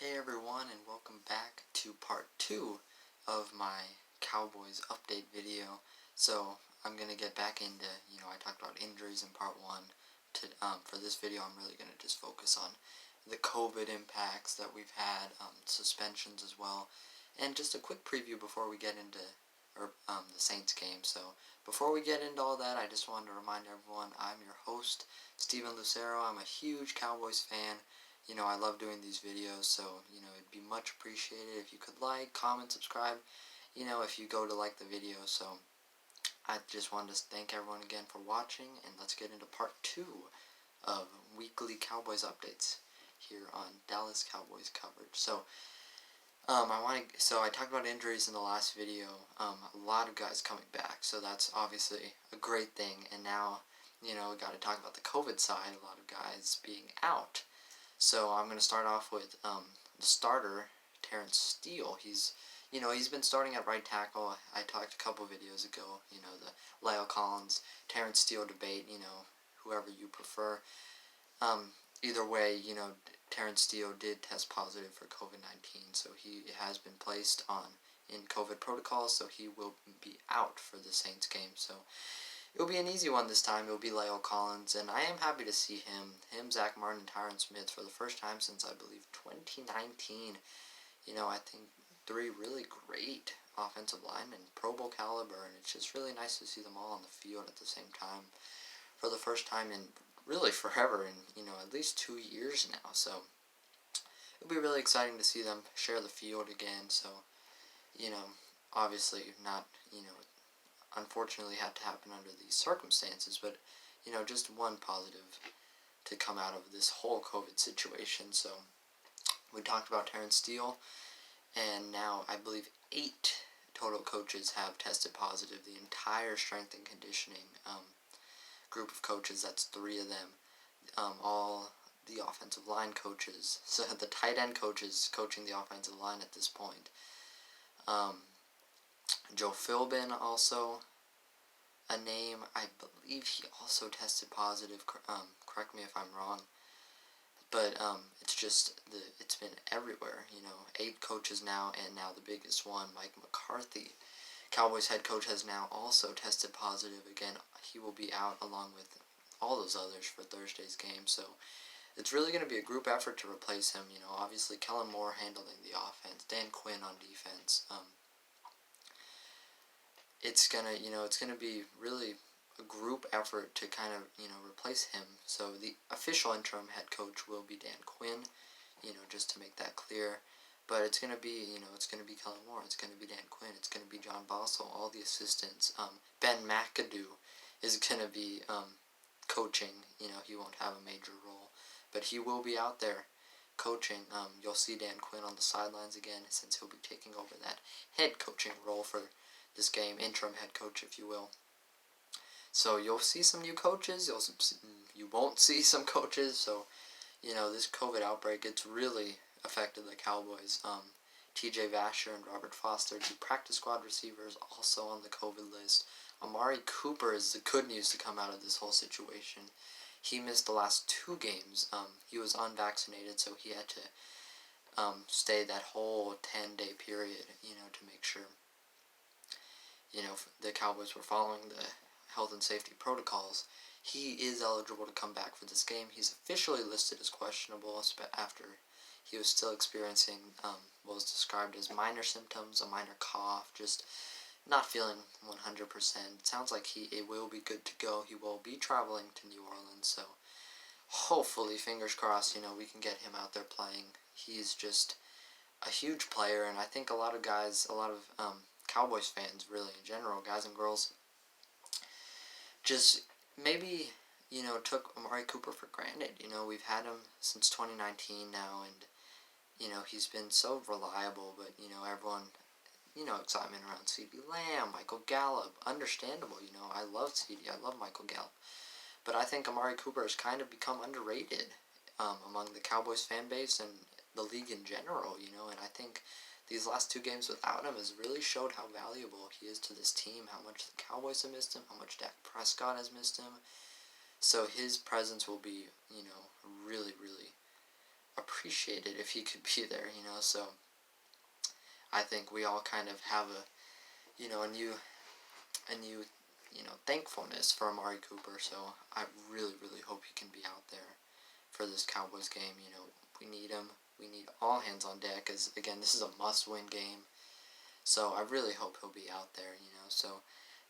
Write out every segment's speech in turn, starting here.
Hey everyone, and welcome back to part 2 of my Cowboys update video. So I'm going to get back into, I talked about injuries in part 1. For this video I'm really going to just focus on the COVID impacts that we've had, suspensions as well, and just a quick preview before we get into the Saints game. So before we get into all that, I just wanted to remind everyone I'm your host, Steven Lucero. I'm a huge Cowboys fan. I love doing these videos, so, it'd be much appreciated if you could like, comment, subscribe, if you go to like the video. So I just wanted to thank everyone again for watching, and let's get into part 2 of weekly Cowboys updates here on Dallas Cowboys coverage. So I talked about injuries in the last video. A lot of guys coming back, so that's obviously a great thing. And now, we got to talk about the COVID side. A lot of guys being out. So I'm going to start off with the starter, Terrence Steele. He's been starting at right tackle. I talked a couple videos ago, the Lyle Collins, Terrence Steele debate, whoever you prefer. Either way, Terrence Steele did test positive for COVID-19, so he has been placed in COVID protocols, so he will be out for the Saints game. So it'll be an easy one this time. It'll be Lyle Collins, and I am happy to see him, Zach Martin, and Tyron Smith for the first time since, I believe, 2019. I think 3 really great offensive linemen, Pro Bowl caliber, and it's just really nice to see them all on the field at the same time for the first time in really forever, in, at least 2 years now. So it'll be really exciting to see them share the field again. So, obviously not, unfortunately had to happen under these circumstances, but just one positive to come out of this whole COVID situation. So we talked about Terrence Steele, and now I believe 8 total coaches have tested positive. The entire strength and conditioning group of coaches, that's 3 of them, all the offensive line coaches, so the tight end coaches coaching the offensive line at this point. Joe Philbin also a name. I believe he also tested positive. Correct me if I'm wrong, but it's been everywhere. 8 coaches now, and now the biggest one, Mike McCarthy, Cowboys head coach, has now also tested positive. Again, he will be out along with all those others for Thursday's game. So it's really going to be a group effort to replace him. Obviously Kellen Moore handling the offense, Dan Quinn on defense. It's gonna be really a group effort to kind of, replace him. So the official interim head coach will be Dan Quinn, just to make that clear. But it's gonna be, Kellen Moore, it's gonna be Dan Quinn, it's gonna be John Bossel, all the assistants. Ben McAdoo is gonna be coaching. He won't have a major role, but he will be out there coaching. You'll see Dan Quinn on the sidelines again, since he'll be taking over that head coaching role for this game, interim head coach, if you will. So you'll see some new coaches. You won't see some coaches. So, this COVID outbreak, it's really affected the Cowboys. TJ Vasher and Robert Foster, 2 practice squad receivers, also on the COVID list. Amari Cooper is the good news to come out of this whole situation. He missed the last 2 games. He was unvaccinated, so he had to stay that whole 10-day period, to make sure the Cowboys were following the health and safety protocols. He is eligible to come back for this game. He's officially listed as questionable after he was still experiencing what was described as minor symptoms, a minor cough, just not feeling 100%. It sounds like it will be good to go. He will be traveling to New Orleans, so hopefully, fingers crossed, we can get him out there playing. He's just a huge player, and I think a lot of Cowboys fans, really, in general, guys and girls, just maybe, took Amari Cooper for granted. We've had him since 2019 now, and, he's been so reliable, but, everyone, excitement around C.D. Lamb, Michael Gallup, understandable. I love C.D., I love Michael Gallup, but I think Amari Cooper has kind of become underrated among the Cowboys fan base and the league in general, and I think these last 2 games without him has really showed how valuable he is to this team, how much the Cowboys have missed him, how much Dak Prescott has missed him. So his presence will be, really, really appreciate it if he could be there, so I think we all kind of have a new thankfulness for Amari Cooper, so I really, really hope he can be out there for this Cowboys game. We need him. We need all hands on deck, as, again, this is a must-win game, so I really hope he'll be out there, so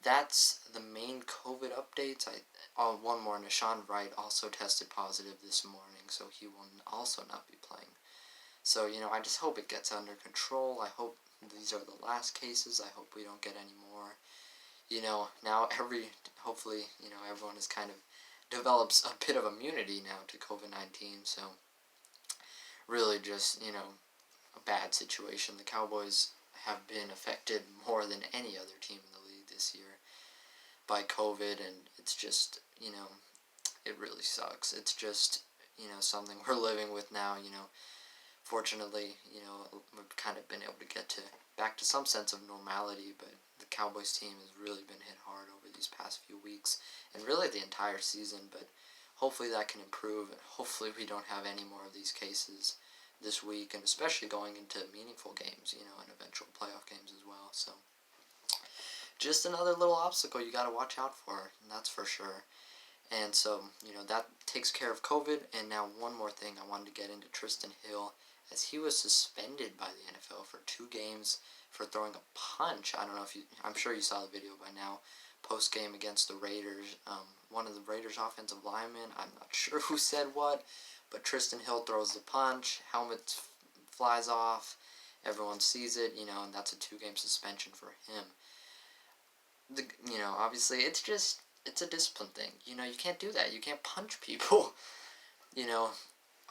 that's the main COVID updates. One more, Nashon Wright also tested positive this morning, so he will also not be playing. So, I just hope it gets under control. I hope these are the last cases. I hope we don't get any more. Now hopefully, everyone is kind of develops a bit of immunity now to COVID-19, so really just, a bad situation. The Cowboys have been affected more than any other team in the league this year by COVID, and it's just, it really sucks. It's just, something we're living with now. Fortunately, we've kind of been able to get back to some sense of normality, but the Cowboys team has really been hit hard over these past few weeks, and really the entire season, but hopefully that can improve, and hopefully we don't have any more of these cases this week, and especially going into meaningful games, and eventual playoff games as well. So just another little obstacle you got to watch out for, and that's for sure. And so, that takes care of COVID. And now one more thing I wanted to get into, Trysten Hill, as he was suspended by the NFL for 2 games for throwing a punch. I don't know if I'm sure you saw the video by now, post-game against the Raiders. One of the Raiders offensive linemen, I'm not sure who said what, but Trysten Hill throws the punch, helmet flies off, everyone sees it, and that's a 2-game suspension for him. Obviously, it's a discipline thing. You can't do that. You can't punch people.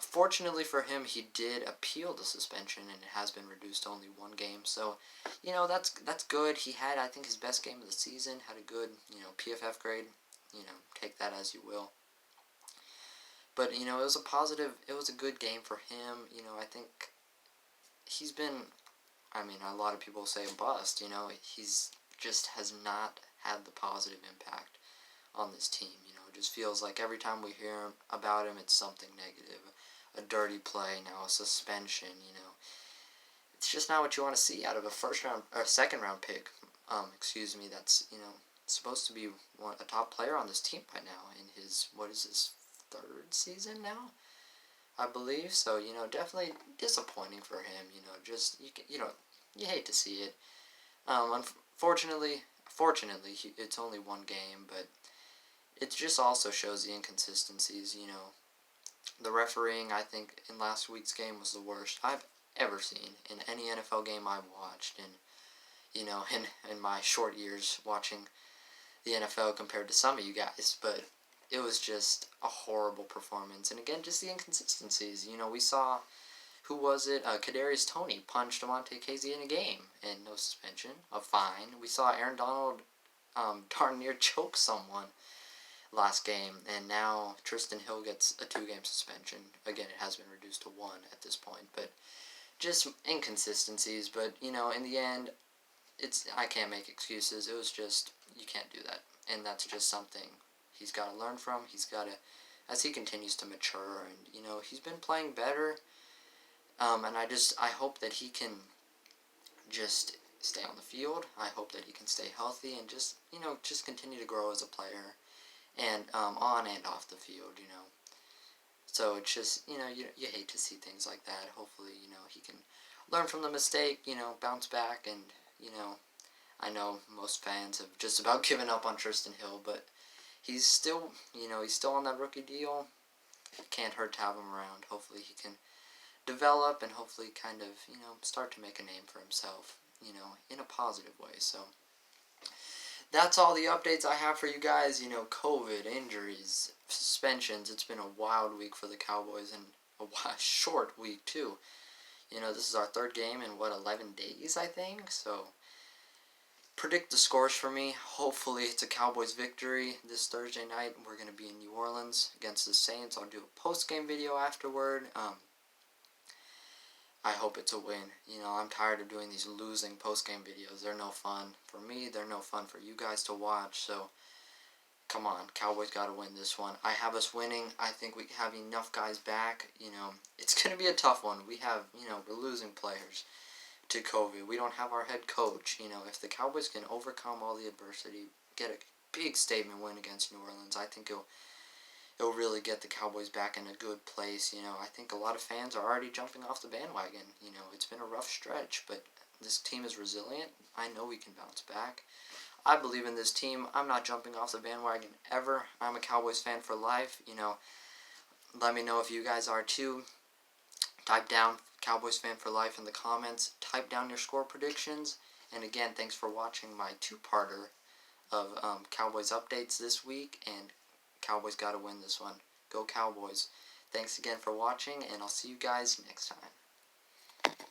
Fortunately for him, he did appeal the suspension, and it has been reduced to only 1 game. So, that's good. He had, I think, his best game of the season, had a good, PFF grade. Take that as you will. But, it was it was a good game for him. I think he's been, a lot of people say a bust. He's just has not had the positive impact on this team. It just feels like every time we hear about him, it's something negative. A dirty play, now a suspension, It's just not what you want to see out of a second round pick, that's, supposed to be a top player on this team by now in his, 3rd season now, I believe. So, definitely disappointing for him, you hate to see it. Fortunately, it's only 1 game, but it just also shows the inconsistencies, The refereeing, I think, in last week's game was the worst I've ever seen in any NFL game I've watched, and, in my short years watching the NFL compared to some of you guys, but it was just a horrible performance. And again, just the inconsistencies. We saw, who was it? Kadarius Toney punched Monte Casey in a game, and no suspension, a fine. We saw Aaron Donald darn near choke someone last game, and now Trysten Hill gets a 2-game suspension. Again, it has been reduced to 1 at this point, but just inconsistencies. But, in the end, I can't make excuses. It was just, you can't do that, and that's just something he's got to learn from. He's got to, as he continues to mature, and, he's been playing better, and I hope that he can just stay on the field. I hope that he can stay healthy and just continue to grow as a player, and on and off the field, So it's just, you hate to see things like that. Hopefully, he can learn from the mistake, bounce back, and, I know most fans have just about given up on Trysten Hill, but he's still on that rookie deal. It can't hurt to have him around. Hopefully he can develop and hopefully kind of, start to make a name for himself, in a positive way. So that's all the updates I have for you guys. COVID, injuries, suspensions. It's been a wild week for the Cowboys, and a short week too. This is our 3rd game in 11 days, I think. So predict the scores for me. Hopefully it's a Cowboys victory this Thursday night. We're going to be in New Orleans against the Saints. I'll do a post-game video afterward. I hope it's a win. I'm tired of doing these losing post-game videos. They're no fun for me. They're no fun for you guys to watch. So come on, Cowboys got to win this one. I have us winning. I think we have enough guys back. It's going to be a tough one. We have, we're losing players to COVID. We don't have our head coach. If the Cowboys can overcome all the adversity, get a big statement win against New Orleans, I think it'll really get the Cowboys back in a good place. I think a lot of fans are already jumping off the bandwagon. It's been a rough stretch, but this team is resilient. I know we can bounce back. I believe in this team. I'm not jumping off the bandwagon ever. I'm a Cowboys fan for life. Let me know if you guys are too. Type down Cowboys fan for life in the comments. Type down your score predictions. And again, thanks for watching my two-parter of Cowboys updates this week. And Cowboys got to win this one. Go Cowboys. Thanks again for watching, and I'll see you guys next time.